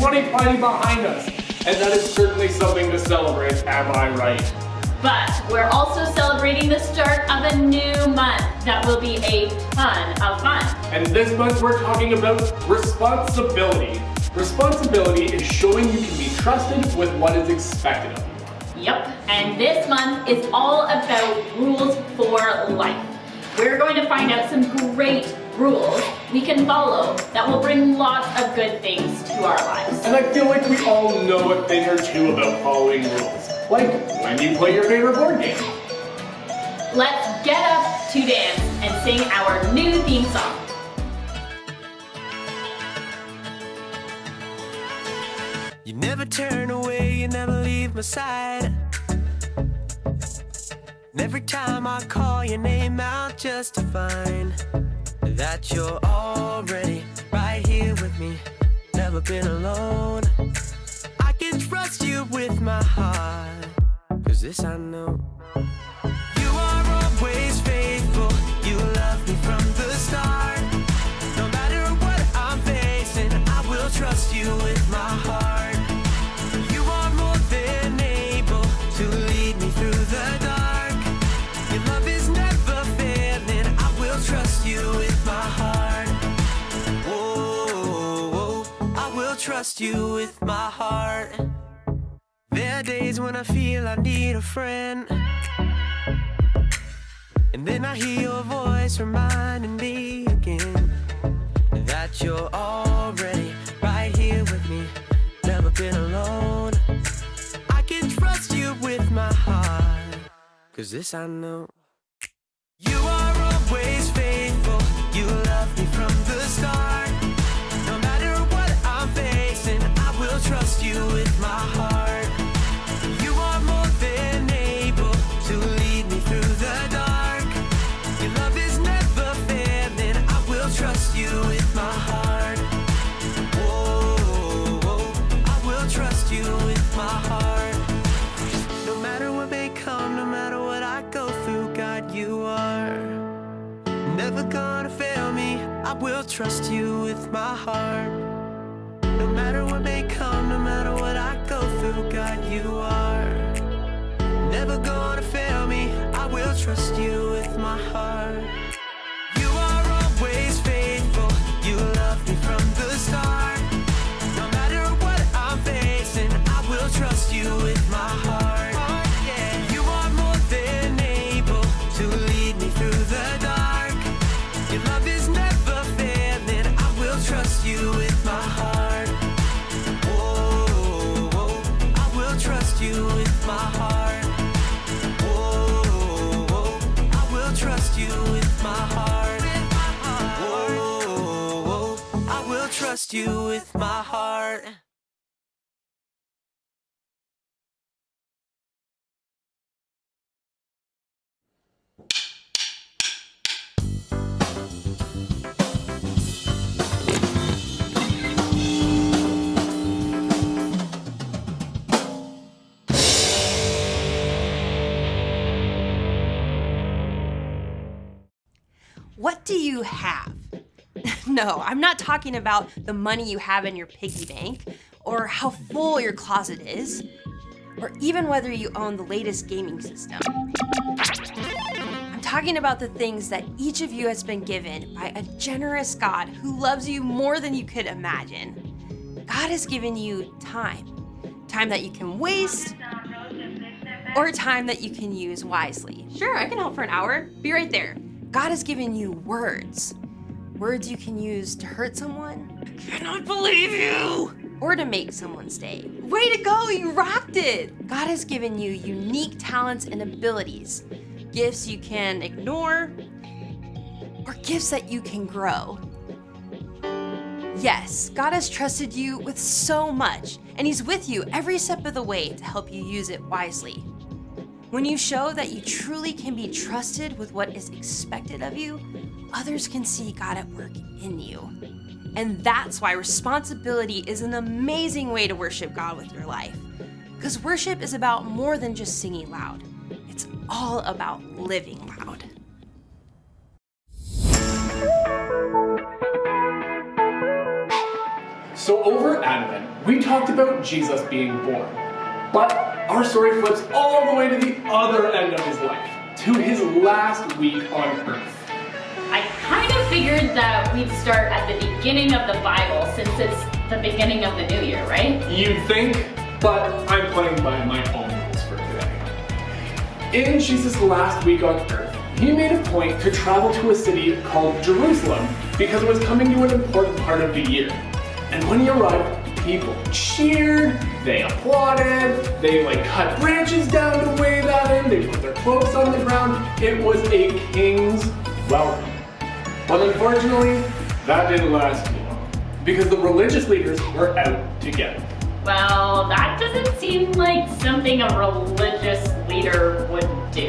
2020 behind us, and that is certainly something to celebrate, am I right? But we're also celebrating the start of a new month that will be a ton of fun. And this month we're talking about responsibility. Responsibility is showing you can be trusted with what is expected of you. Yep, and this month is all about rules for life. We're going to find out some great rules we can follow that will bring lots of good things to our lives. And I feel like we all know a thing or two about following rules. Like when you play your favorite board game. Let's get up to dance and sing our new theme song. You never turn away, you never leave my side. And every time I call your name out just to find that you're already right here with me, never been alone. I can trust you with my heart, 'cause this I know. You are always faithful, you love me from the start. No matter what I'm facing, I will trust you with my heart. You are more than able to lead me through the dark. Your love is never failing, I will trust you with my heart. Whoa, I will trust you with my heart. There are days when I feel I need a friend, and then I hear your voice reminding me again that you're already right here with me, never been alone. I can trust you with my heart, 'cause this I know. You are always faithful, you love me from the start. No matter what I'm facing, I will trust you with my heart. You are more than able to lead me through the dark. Your love is never failing, I will trust you with my heart. Whoa, I will trust you with my heart. No matter what may come, no matter what I go through, God, you are never gonna fail me, I will trust you with my heart. No matter what may come, no matter what I go through, God, you are never gonna fail me, I will trust you with my heart. You are always faithful, you love me from the start. No matter what I'm facing, I will trust you with my heart. You are more than able to lead me through the dark. Your love is never failing, I will trust you with my heart. Whoa, I will trust you with my heart. Whoa, I will trust you with my heart. Whoa, I will trust you with my heart. What do you have? No, I'm not talking about the money you have in your piggy bank, or how full your closet is, or even whether you own the latest gaming system. I'm talking about the things that each of you has been given by a generous God who loves you more than you could imagine. God has given you time. Time that you can waste, or time that you can use wisely. Sure, I can help for an hour. Be right there. God has given you words. Words you can use to hurt someone. I cannot believe you! Or to make someone's day. Way to go, you rocked it! God has given you unique talents and abilities. Gifts you can ignore, or gifts that you can grow. Yes, God has trusted you with so much, and He's with you every step of the way to help you use it wisely. When you show that you truly can be trusted with what is expected of you, others can see God at work in you. And that's why responsibility is an amazing way to worship God with your life. Because worship is about more than just singing loud. It's all about living loud. So over Advent, we talked about Jesus being born. But our story flips all the way to the other end of his life, to his last week on earth. I kind of figured that we'd start at the beginning of the Bible since it's the beginning of the new year, right? You'd think, but I'm playing by my own rules for today. In Jesus' last week on earth, he made a point to travel to a city called Jerusalem because it was coming to an important part of the year. And when he arrived, people cheered, they applauded, they cut branches down to wave at him, they put their cloaks on the ground. It was a king's welcome. But unfortunately, that didn't last too long because the religious leaders were out to get him. Well, that doesn't seem like something a religious leader would do.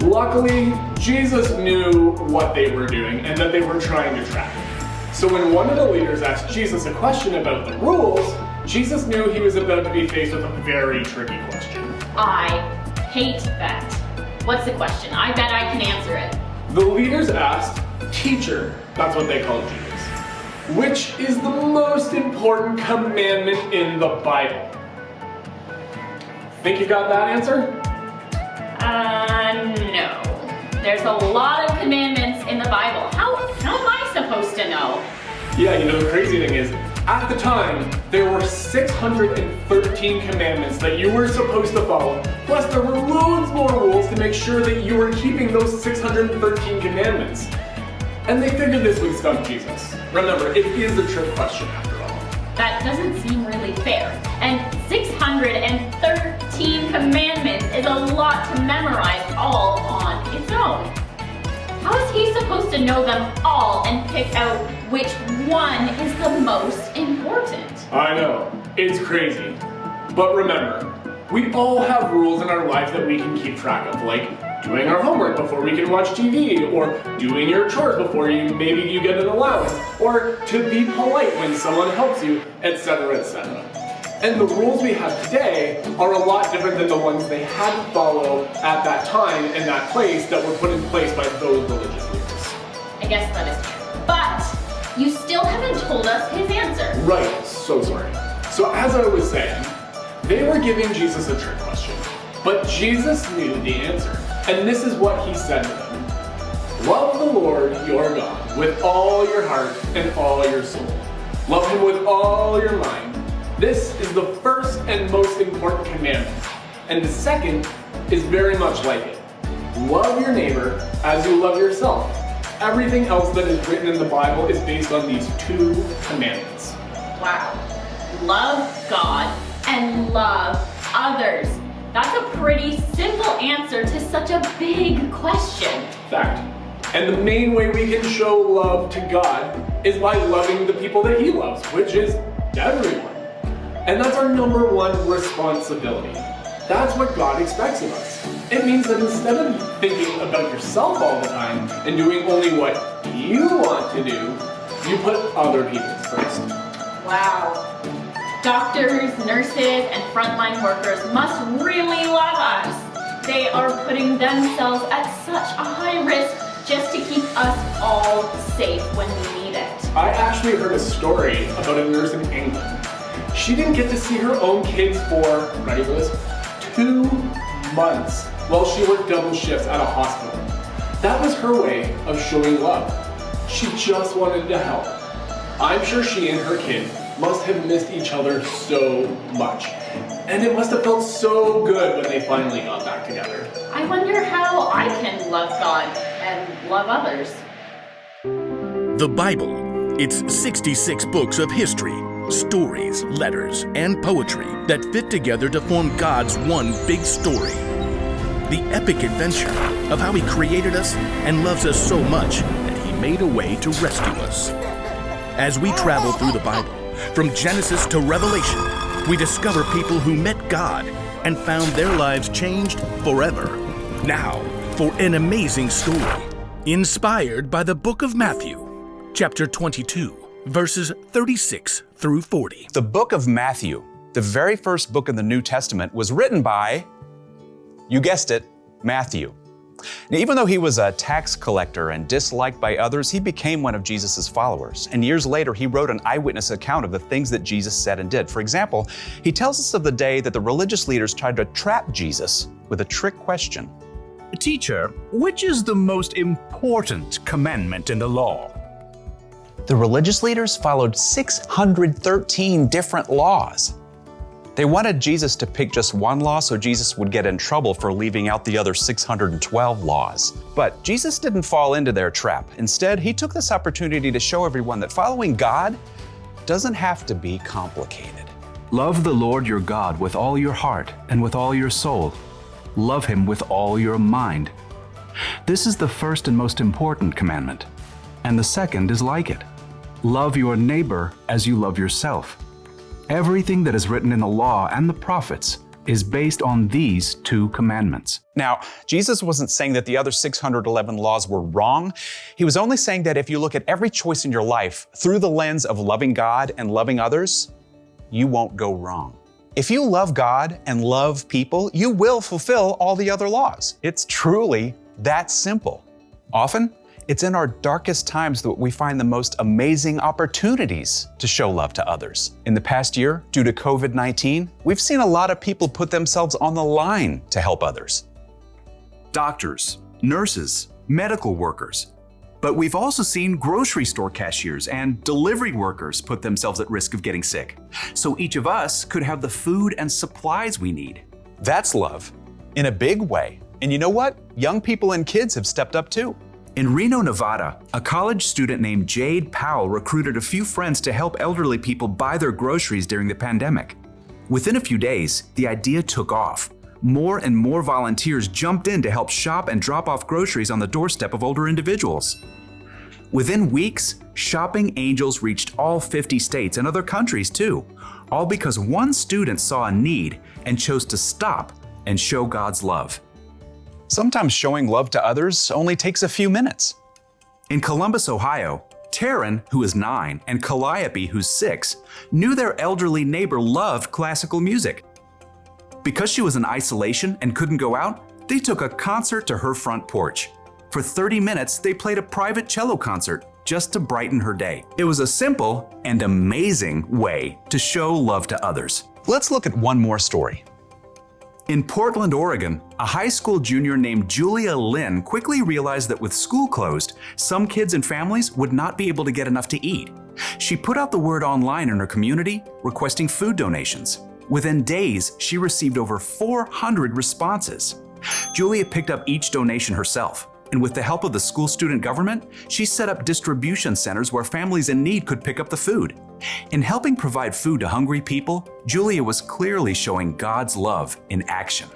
Luckily, Jesus knew what they were doing and that they were trying to trap him. So when one of the leaders asked Jesus a question about the rules, Jesus knew he was about to be faced with a very tricky question. I hate that. What's the question? I bet I can answer it. The leaders asked, "Teacher," that's what they called Jesus, "which is the most important commandment in the Bible?" Think you got that answer? No. There's a lot of commandments in the Bible. How am I supposed to know? Yeah, the crazy thing is, at the time, there were 613 commandments that you were supposed to follow, plus there were loads more rules to make sure that you were keeping those 613 commandments. And they figured this would stump Jesus. Remember, it is a trick question after all. That doesn't seem really fair. And 613 commandments is a lot to memorize all on its own. How is he supposed to know them all and pick out which one is the most important? I know, it's crazy. But remember, we all have rules in our lives that we can keep track of, like doing our homework before we can watch TV, or doing your chores before maybe you get an allowance, or to be polite when someone helps you, etc., etc. And the rules we have today are a lot different than the ones they had to follow at that time and that place that were put in place by those religious leaders. I guess that is true. But you still haven't told us his answer. Right, so sorry. So as I was saying, they were giving Jesus a trick question, but Jesus knew the answer. And this is what he said to them. Love the Lord your God with all your heart and all your soul. Love him with all your mind. This is the first and most important commandment. And the second is very much like it. Love your neighbor as you love yourself. Everything else that is written in the Bible is based on these two commandments. Wow. Love God and love others. That's a pretty simple answer to such a big question. Fact. And the main way we can show love to God is by loving the people that he loves, which is everyone. And that's our number one responsibility. That's what God expects of us. It means that instead of thinking about yourself all the time and doing only what you want to do, you put other people first. Wow. Doctors, nurses, and frontline workers must really love us. They are putting themselves at such a high risk just to keep us all safe when we need it. I actually heard a story about a nurse in England. She didn't get to see her own kids for, ready for this, 2 months while she worked double shifts at a hospital. That was her way of showing love. She just wanted to help. I'm sure she and her kid must have missed each other so much. And it must have felt so good when they finally got back together. I wonder how I can love God and love others. The Bible. It's 66 books of history, stories, letters, and poetry that fit together to form God's one big story. The epic adventure of how he created us and loves us so much that he made a way to rescue us. As we travel through the Bible, from Genesis to Revelation, we discover people who met God and found their lives changed forever. Now, for an amazing story, inspired by the book of Matthew, chapter 22, verses 36 through 40. The book of Matthew, the very first book in the New Testament, was written by, you guessed it, Matthew. Now, even though he was a tax collector and disliked by others, he became one of Jesus' followers. And years later, he wrote an eyewitness account of the things that Jesus said and did. For example, he tells us of the day that the religious leaders tried to trap Jesus with a trick question. Teacher, which is the most important commandment in the law? The religious leaders followed 613 different laws. They wanted Jesus to pick just one law so Jesus would get in trouble for leaving out the other 612 laws. But Jesus didn't fall into their trap. Instead, he took this opportunity to show everyone that following God doesn't have to be complicated. Love the Lord your God with all your heart and with all your soul. Love him with all your mind. This is the first and most important commandment. And the second is like it. Love your neighbor as you love yourself. Everything that is written in the law and the prophets is based on these two commandments. Now, Jesus wasn't saying that the other 611 laws were wrong. He was only saying that if you look at every choice in your life through the lens of loving God and loving others, you won't go wrong. If you love God and love people, you will fulfill all the other laws. It's truly that simple. Often, it's in our darkest times that we find the most amazing opportunities to show love to others. In the past year, due to COVID-19, we've seen a lot of people put themselves on the line to help others. Doctors, nurses, medical workers. But we've also seen grocery store cashiers and delivery workers put themselves at risk of getting sick. So each of us could have the food and supplies we need. That's love in a big way. And you know what? Young people and kids have stepped up too. In Reno, Nevada, a college student named Jade Powell recruited a few friends to help elderly people buy their groceries during the pandemic. Within a few days, the idea took off. More and more volunteers jumped in to help shop and drop off groceries on the doorstep of older individuals. Within weeks, Shopping Angels reached all 50 states and other countries too, all because one student saw a need and chose to stop and show God's love. Sometimes showing love to others only takes a few minutes. In Columbus, Ohio, Taryn, who is 9, and Calliope, who's 6, knew their elderly neighbor loved classical music. Because she was in isolation and couldn't go out, they took a concert to her front porch. For 30 minutes, they played a private cello concert just to brighten her day. It was a simple and amazing way to show love to others. Let's look at one more story. In Portland, Oregon, a high school junior named Julia Lynn quickly realized that with school closed, some kids and families would not be able to get enough to eat. She put out the word online in her community, requesting food donations. Within days, she received over 400 responses. Julia picked up each donation herself, and with the help of the school student government, she set up distribution centers where families in need could pick up the food. In helping provide food to hungry people, Julia was clearly showing God's love in action.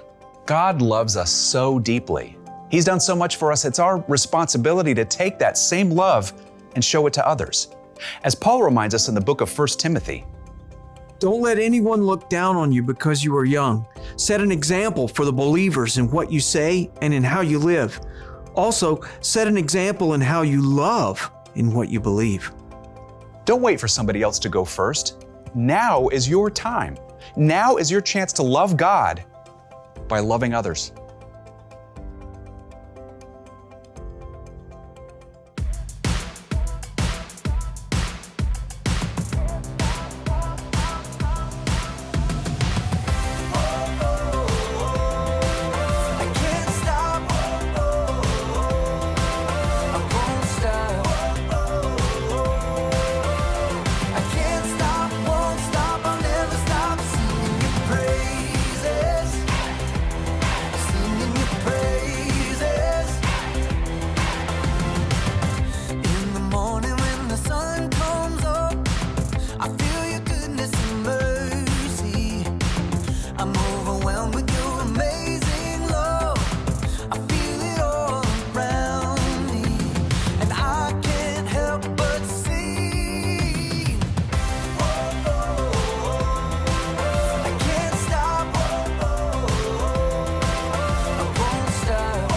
God loves us so deeply. He's done so much for us, it's our responsibility to take that same love and show it to others. As Paul reminds us in the book of 1 Timothy, "Don't let anyone look down on you because you are young. Set an example for the believers in what you say and in how you live. Also, set an example in how you love in what you believe." don't wait for somebody else to go first. Now is your time. Now is your chance to love God by loving others. I can't stop. I won't stop. I can't stop, won't stop. I'll never stop singing your praises. Singing your praises. In the morning when the sun comes up, I feel your goodness and mercy. I'm overwhelmed with your amazing love. I feel it all around me, and I can't help but sing. I can't stop. I won't stop.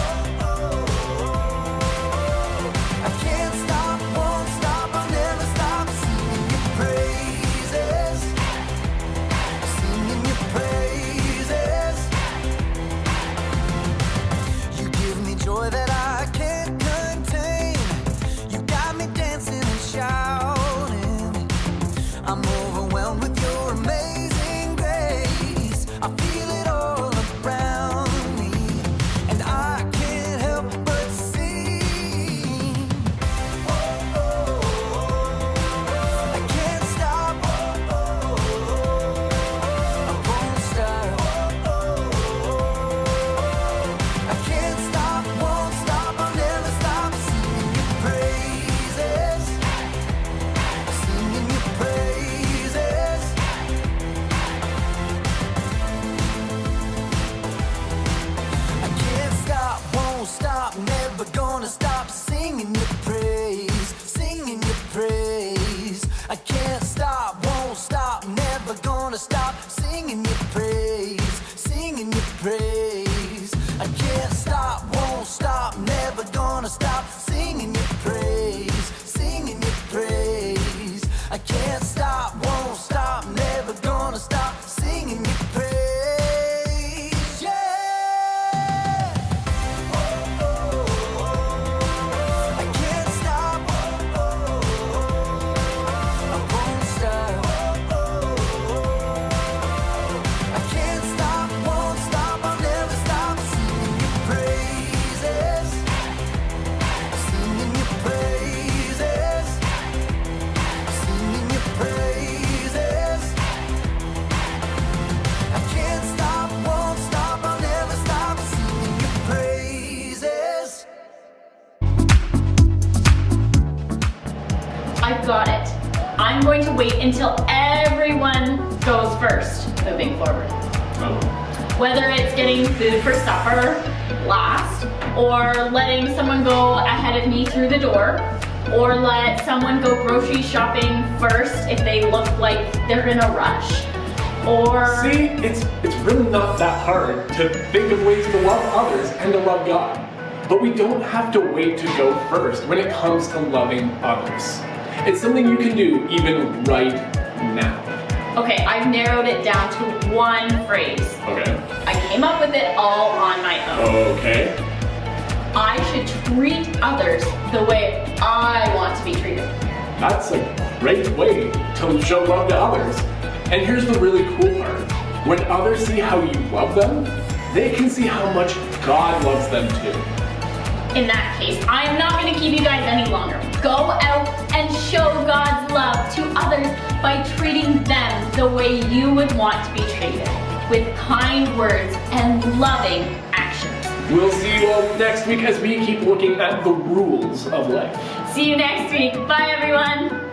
I can't stop, won't stop. I'll never stop singing your praises. drown with your amazing grace. I feel it all around me, and I can't help but sing. I can't stop. I won't stop. I can't stop, won't stop, I'll never stop singing your praises. Singing your praises. I can't stop, won't stop, never gonna stop singing your praise. Singing your praise. I can't stop, won't stop, never gonna stop singing your praise. Singing your praise. I can't stop, won't stop, never gonna stop singing your praise. Singing your praise. I can't stop, won't stop, never gonna stop singing your praise. Yeah. I can't stop. I won't stop. I can't stop, won't stop, I'll never stop singing your praises. Singing your praises. Singing your praises. I can't stop, won't stop, I'll never stop singing your praises. I've got it. I'm going to wait until everyone goes first, moving forward. Oh. Whether it's getting food for supper last, or letting someone go ahead of me through the door, or let someone go grocery shopping first if they look like they're in a rush, or... See, it's really not that hard to think of ways to love others and to love God. But we don't have to wait to go first when it comes to loving others. It's something you can do even right now. Okay, I've narrowed it down to one phrase. Okay. I came up with it all on my own. Okay. I should treat others the way I want to be treated. That's a great way to show love to others. And here's the really cool part. When others see how you love them, they can see how much God loves them too. In that case, I'm not going to keep you guys any longer. Go out and show God's love to others by treating them the way you would want to be treated, with kind words and loving actions. We'll see you all next week as we keep looking at the rules of life. See you next week. Bye, everyone.